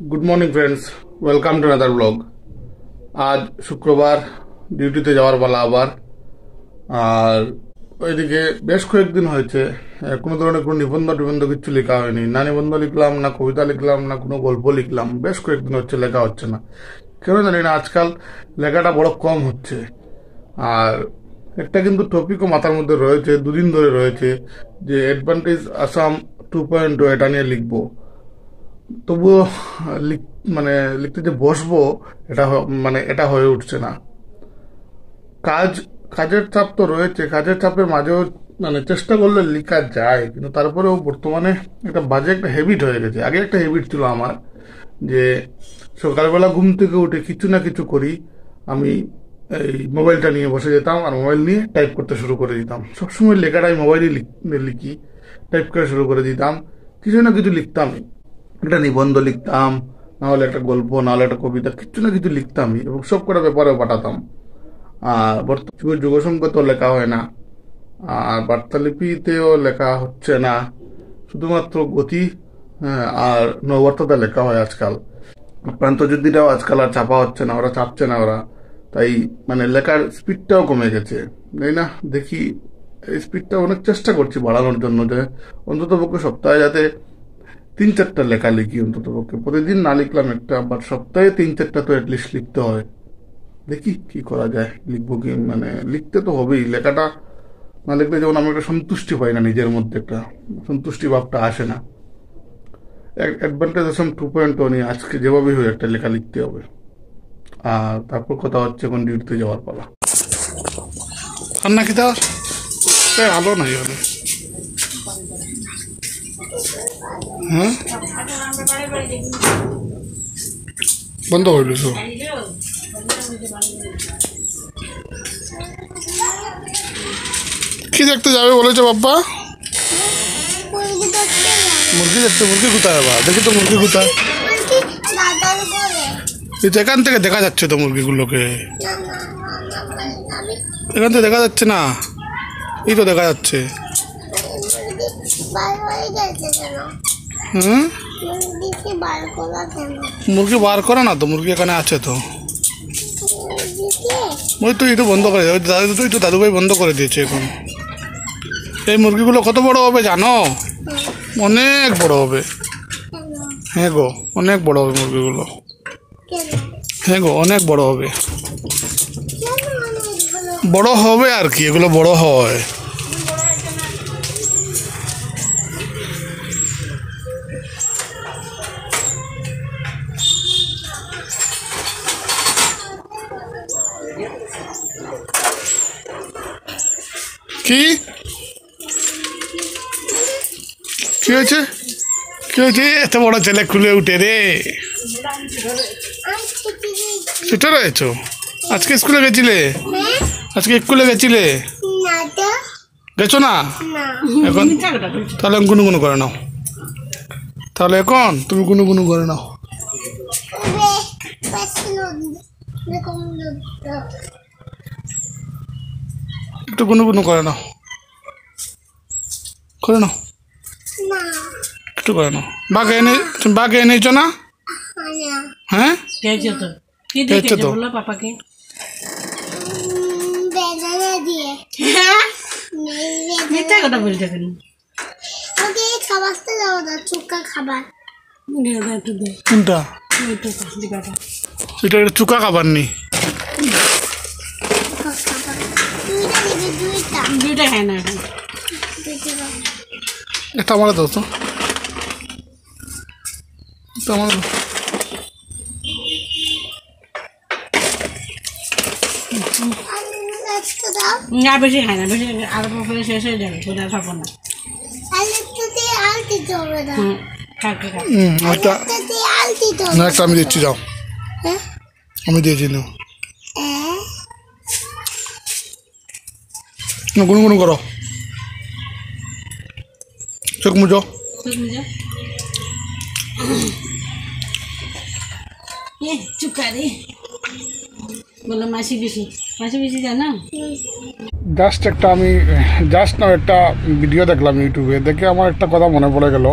Good morning friends, welcome to another blog. আজ শুক্রবার, ডিউটিতে যাওয়ার পালা আবার। আর ওইদিকে বেশ কয়েকদিন হয়েছে কোনো ধরনের কোনো নিবন্ধ কিছু লেখা হয়নি। না নিবন্ধ লিখলাম, না কবিতা লিখলাম, না কোনো গল্প লিখলাম। বেশ কয়েকদিন হচ্ছে লেখা হচ্ছে না, কেন জানি না। আজকাল লেখাটা বড় কম হচ্ছে। আর একটা কিন্তু টপিকও মাথার মধ্যে রয়েছে, দুদিন ধরে রয়েছে, যে অ্যাডভান্টেজ আসাম 2.0 এটা নিয়ে লিখবো। তবুও মানে লিখতে যে বসবো, এটা হয়ে উঠছে না। কাজের চাপ তো রয়েছে, কাজের চাপের মাঝেও চেষ্টা করলে লেখা যায়, কিন্তু তারপরেও বর্তমানে একটা বাজে একটা হ্যাবিট হয়ে গেছে। আগে একটা হ্যাবিট ছিল আমার, যে সকালবেলা ঘুম থেকে উঠে কিছু না কিছু করি, আমি এই মোবাইলটা নিয়ে বসে যেতাম আর মোবাইল নিয়ে টাইপ করতে শুরু করে দিতাম। সবসময় লেখাটাই মোবাইলে লিখি, টাইপ করে শুরু করে দিতাম, কিছু না কিছু লিখতামই। একটা নিবন্ধ লিখতাম, নাহলে একটা গল্প, নাহলে একটা কবিতা, কিছু না কিছু লিখতামই, এবং সব কটা পেপারেও পাঠাতাম। আর বর্তমানে যুগসংগত লেখা হয় না, আর বার্তালিপিতেও লেখা হচ্ছে না, শুধুমাত্র গতি আর নববার্তাতে লেখা হয় আজকাল। প্রান্তযুদ্ধটাও আজকাল আর চাপা হচ্ছে না, ওরা চাপছে না ওরা, তাই লেখার স্পিডটাও কমে গেছে, তাই না? দেখি এই স্পিডটা অনেক চেষ্টা করছি বাড়ানোর জন্য, যে অন্তত পক্ষে সপ্তাহে যাতে 3-4টা লেখা লিখি, অন্তত পক্ষে প্রতিদিন না লিখলাম একটা, বাট সপ্তাহে 3-4টা তো অ্যাটলিস্ট লিখতে হয়। দেখি কি করা যায়, লিখবো কি, লিখতে তো হবেই। লেখাটা না লিখলে যেমন আমি একটা সন্তুষ্টি পাই না, নিজের মধ্যে একটা সন্তুষ্টি ভাবটা আসে না। অ্যাডভান্টেজ আসাম 2.0 নিয়ে আজকে যেভাবেই হয় একটা লেখা লিখতে হবে। আর তারপর কথা হচ্ছে এখন ডিউটিতে যাওয়ার পালা। কান্না কি তার আলো নাই হলে, হ্যাঁ বন্ধ হইল তো। কি দেখতে যাবে বলেছো বাপ্পা? মুরগি দেখতে? মুরগি কোথায় বা? দেখি তো মুরগি কোথায়। এখান থেকে দেখা যাচ্ছে তো মুরগিগুলোকে, এখান থেকে দেখা যাচ্ছে না, এই তো দেখা যাচ্ছে। মুরগি বার করে না তো, মুরগি এখানে আছে তো। ওই তো এই তো বন্ধ করে, ওই তো দাদুভাই বন্ধ করে দিয়েছে এখন। এই মুরগিগুলো কত বড় হবে জানো? অনেক বড় হবে। হ্যাঁ গো, অনেক বড় হবে মুরগিগুলো। হ্যাঁ গো, অনেক বড় হবে। বড় হবে আর কি, এগুলো বড় হয়। কি কি হয়েছে? কি হয়েছে? এত বড় ছেলে খুলে উঠে রে, ছুটে রয়েছো? আজকে স্কুলে গেছিলে? আজকে স্কুলে গেছিলে? গেছো না এখন? তাহলে গুনগুনো করে নাও, তাহলে এখন তুমি গুনগুনো করে নাও। একটু গুনগুনো করে নাও, করে নাও, একটু করে নাও। তুমি বাঘে এনেছো না? হ্যাঁ খেয়েছো তো। পাপাকে মিথ্যা কথা বলছে কেন? কোনটা? এটা চুকা খাবার নি, দুইটা খায় না। এটা আমার দাও তো, আমার না, বেশি খায় না, বেশি আর শেষ হয়ে যাবে, কোথায় খাবো না। একটা আমি দিচ্ছি, যাও, আমি দিয়েছি না। গুনগুনো করো, চোখ মুজো। চুকারে বলো মাসি বেশি, মাসি বেশি জানো? আমি একটা ভিডিও দেখলাম ইউটিউবে, দেখে আমার একটা কথা মনে পড়ে গেল।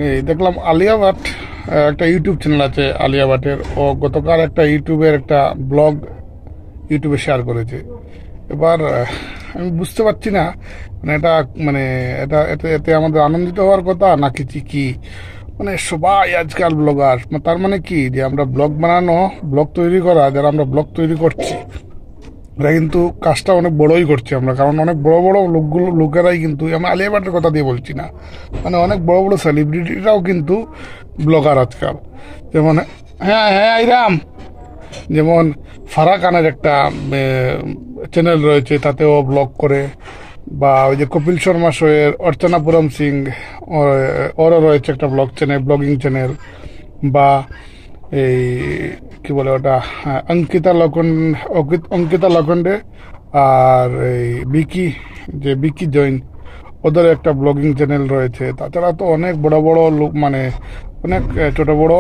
এই দেখলাম আলিয়া ভাট একটা ইউটিউব চ্যানেল আছে আলিয়া ভাটের। ও গতকাল একটা ইউটিউবের একটা ব্লগ ইউটিউবে শেয়ার করেছে। এবার আমি বুঝতে পারছি না মানে এটা মানে এটা এতে এতে আমাদের আনন্দিত হওয়ার কথা নাকি কি। মানে সবাই আজকাল ব্লগার, তার মানে কি যে আমরা ব্লগ বানানো, ব্লগ তৈরি করা, যারা আমরা ব্লগ তৈরি করছি এরা কিন্তু কাজটা অনেক বড়ই করছি আমরা, কারণ অনেক বড় বড় লোকেরাই কিন্তু, আমরা আলিয়া ভাটের কথা দিয়ে বলছি না, মানে অনেক বড় বড় সেলিব্রিটিরাও কিন্তু ব্লগার আজকাল। যেমন হ্যাঁ হ্যাঁ আইরাম, যেমন ফারাহ খানের একটা চ্যানেল রয়েছে, তাতেও ব্লগ করে, বা ওই যে কপিল শর্মা শোয়ের অর্চনা পুরম সিং ওরও রয়েছে একটা ব্লগিং চ্যানেল, বা এই কি বলে ওটা অঙ্কিতা লখন্ডে আর এই বিকি জৈন, ওদের একটা ব্লগিং চ্যানেল রয়েছে। তাছাড়া তো অনেক বড় বড় লোক, মানে অনেক ছোট বড়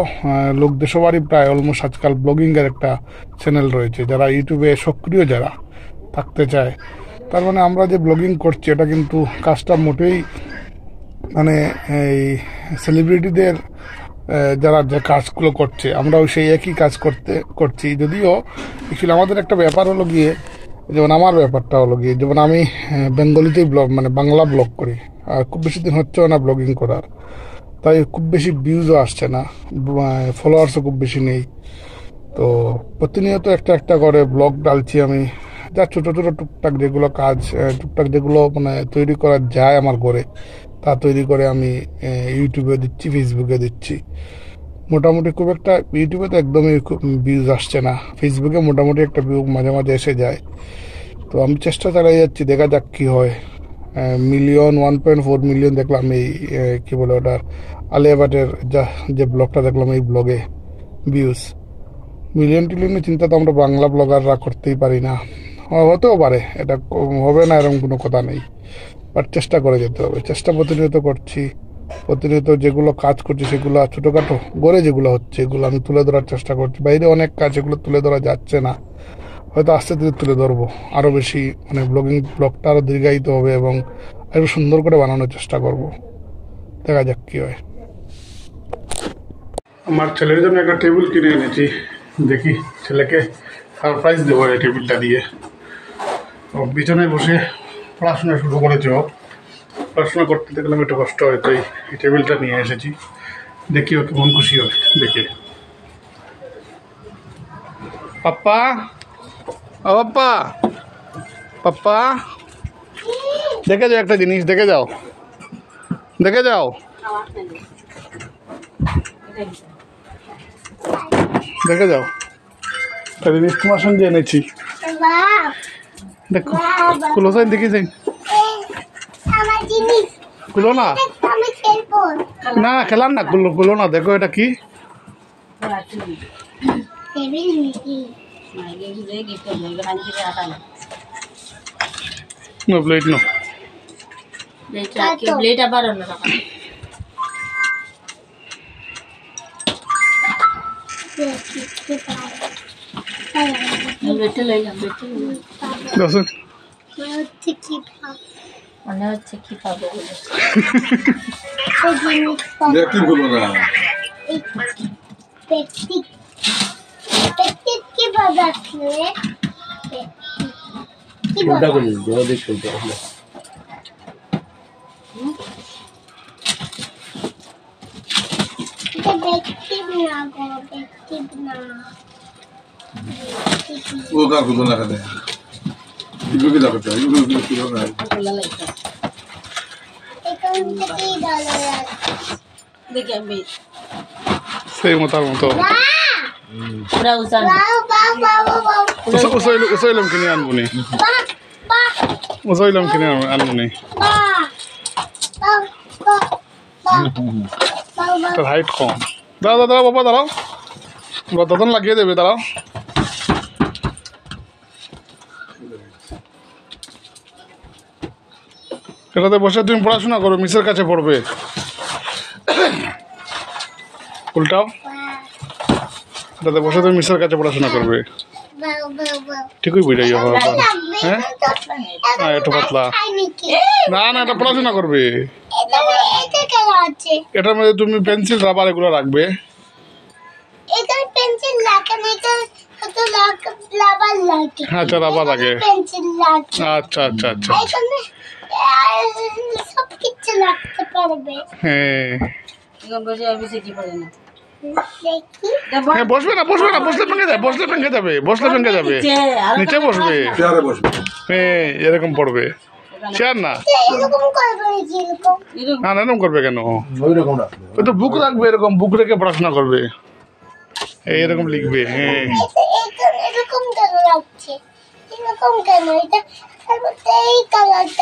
লোকদের সবারই প্রায় অলমোস্ট আজকাল ব্লগিংয়ের একটা চ্যানেল রয়েছে, যারা ইউটিউবে সক্রিয় যারা থাকতে চায়। তার মানে আমরা যে ব্লগিং করছি এটা কিন্তু কাজটা মোটেই মানে এই সেলিব্রিটিদের যারা যে কাজগুলো করছে আমরাও সেই একই কাজ করছি। যদিও অ্যাকচুয়ালি আমাদের একটা ব্যাপার হলো গিয়ে, যেমন আমার ব্যাপারটা হলো গিয়ে, যেমন আমি বেঙ্গলিতেই ব্লগ মানে বাংলা ব্লগ করি, আর খুব বেশি দিন হচ্ছেও না ব্লগিং করার, তাই খুব বেশি ভিউজও আসছে না, ফলোয়ার্সও খুব বেশি নেই। তো প্রতিনিয়ত একটা একটা করে ব্লগ ডালছি আমি, যা ছোটো ছোটো টুকটাক যেগুলো কাজ, টুকটাক যেগুলো মানে তৈরি করা যায় আমার ঘরে, তা তৈরি করে আমি ইউটিউবে দিচ্ছি, ফেসবুকে দিচ্ছি। মোটামুটি খুব একটা ইউটিউবে তো একদমই ভিউজ আসছে না, ফেসবুকে মোটামুটি একটা ভিউ মাঝে মাঝে এসে যায়। তো আমি চেষ্টা চালিয়ে যাচ্ছি, দেখা যাক কী হয়। 1.4 মিলিয়ন দেখলাম এই কী বলে ওটার আলিয়া ভাটের যে ব্লগটা দেখলাম, এই ব্লগে ভিউজ মিলিয়ন টিলিয়নের চিন্তা তো আমরা বাংলা ব্লগাররা করতেই পারি না। হতেও পারে, এটা হবে না এরকম কোনো কথা নেই, বাট চেষ্টা করে যেতে হবে। চেষ্টা প্রতিনিয়ত করছি, প্রতিনিয়ত যেগুলো কাজ করছি সেগুলো ছোটোখাটো গড়ে যেগুলো হচ্ছে এগুলো আমি তুলে ধরার চেষ্টা করছি। বাইরে অনেক কাজ এগুলো তুলে ধরা যাচ্ছে না, হয়তো আস্তে ধীরে তুলে ধরবো আরও বেশি, মানে ব্লগটা আরও দীর্ঘায়িত হবে এবং আরও সুন্দর করে বানানোর চেষ্টা করব। দেখা যাক কী হয়। আমার ছেলের জন্য একটা টেবিল কিনে এনেছি, দেখি ছেলেকে সারপ্রাইজ দেবো এই টেবিলটা দিয়ে। ও বিছানায় বসে পড়াশোনা শুরু করেছে, ও পড়াশোনা করতে দেখলাম একটু কষ্ট হয়, তো এই টেবিলটা নিয়ে এসেছি, দেখি ও কেমন খুশি হয় দেখে। পাপ্পা, ও পাপ্পা, পাপ্পা দেখে যাও একটা জিনিস, দেখে যাও, দেখে যাও, দেখে যাও একটা জিনিস তোমার সঙ্গে এনেছি, দেখো খুলো সাইন, দেখি সাইন, খুলো না, না খেলার না, খুলো না, দেখো এটা কি, নো প্লেট, নো প্লেট আবার অন্য মনে হচ্ছে কি পাবো সেই মতার মতো উসাইলাম কিনে আনবো নি, উসাইলাম কিনে আনবো নি, তার হাইট কম। দাঁড়াও দাঁড়াও বাবা, দাঁড়াও, তখন লাগিয়ে দেবে, দাঁড়াও। এটাতে বসে তুমি পড়াশোনা করো, মিসের কাছে পড়বে, উল্টাও, এটাতে বসে তুমি মিসের কাছে পড়াশোনা করবে, ঠিকই বুঝাই হবে। হ্যাঁ হ্যাঁ একটু পাতলা, না না এটা পড়াশোনা করবে, এটার মধ্যে তুমি পেন্সিল রাবার এগুলো রাখবে, এখানে পেন্সিল লাগে না, এটা শুধু রাবার লাগে। আচ্ছা রাবার লাগে। পেন্সিল লাগে। আচ্ছা আচ্ছা আচ্ছা এখানে সব কিছু রাখতে পারবে। হ্যাঁ এখন বসে অফিসে কি করে না দেখি হ্যাঁ বসবে না বসলে ভেঙে যাবে বসলে ভেঙে যাবে নিচে বসবে চেয়ারে বসবে। হ্যাঁ এরকম পড়বে চেয়ার না এরকম করবে যেরকম না না এরকম করবে কেন ওই রকম রাখবে। ওই তো বুক রাখবে এরকম বুক রেখে পড়াশোনা করবে এরকম লিখবে হ্যাঁ এরকম কেন রাখছে, এরকম কেন, এটা এই কালারটা